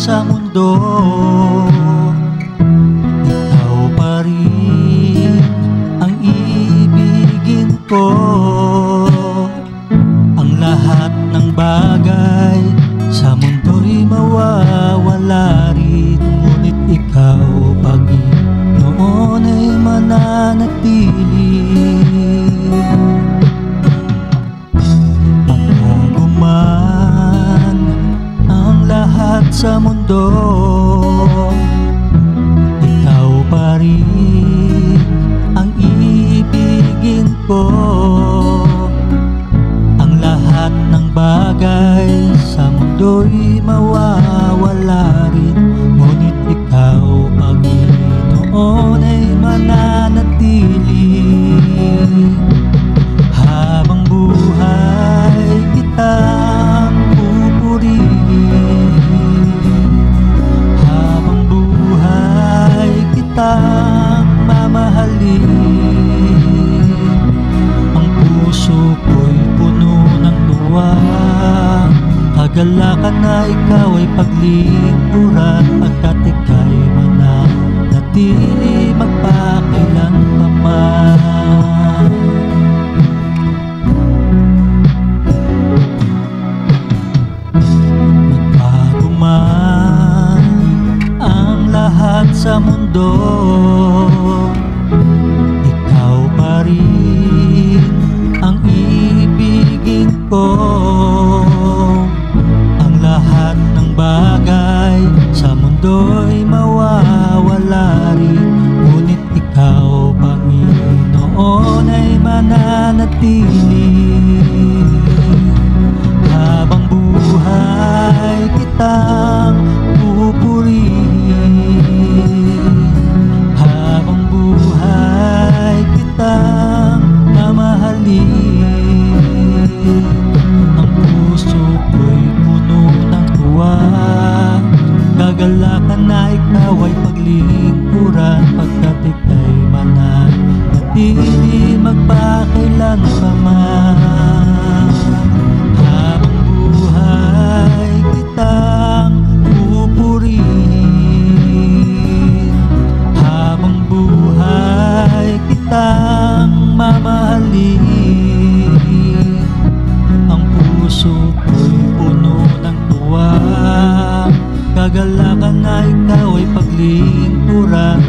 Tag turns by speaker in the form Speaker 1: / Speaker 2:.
Speaker 1: sa mundo, ikaw pa rin ang iibigin ko. Ang lahat ng bagay sa mundo'y mawawala rin, ngunit ikaw, Panginoon, ay mananatili. Pagbago man ang lahat sa mundo, ikaw pa rin ang iibigin ko. Ang lahat ng bagay sa mundo'y mawawala rin, ngunit ikaw, Panginoon, ay mananatili. Habang buhay kitang pupurihin, habang buhay kitang mamahalin. Ang puso ko'y puno ng tuwa, kagalakan na ikaw ay paglingkuran, pagkat ika'y mananatili magpakailan pa man. Magbago man ang lahat sa mundo, ikaw pa rin ang iibigin ko. Ang lahat ng bagay sa mundo'y mawawala rin, ngunit ikaw, Panginoon, ay mananatili. Habang buhay kitang pupurihin, habang buhay kitang mamahalin. Ang puso ko'y puno ng tuwa, gagalakan na ikaw ay paglingkuran, pagkat ika'y mananatili magpakailan pa man. Habang buhay kitang pupurihin, habang buhay kitang mamahalin. Ang puso ko'y puno ng tuwa, kagalakan na ikaw ay paglingkuran,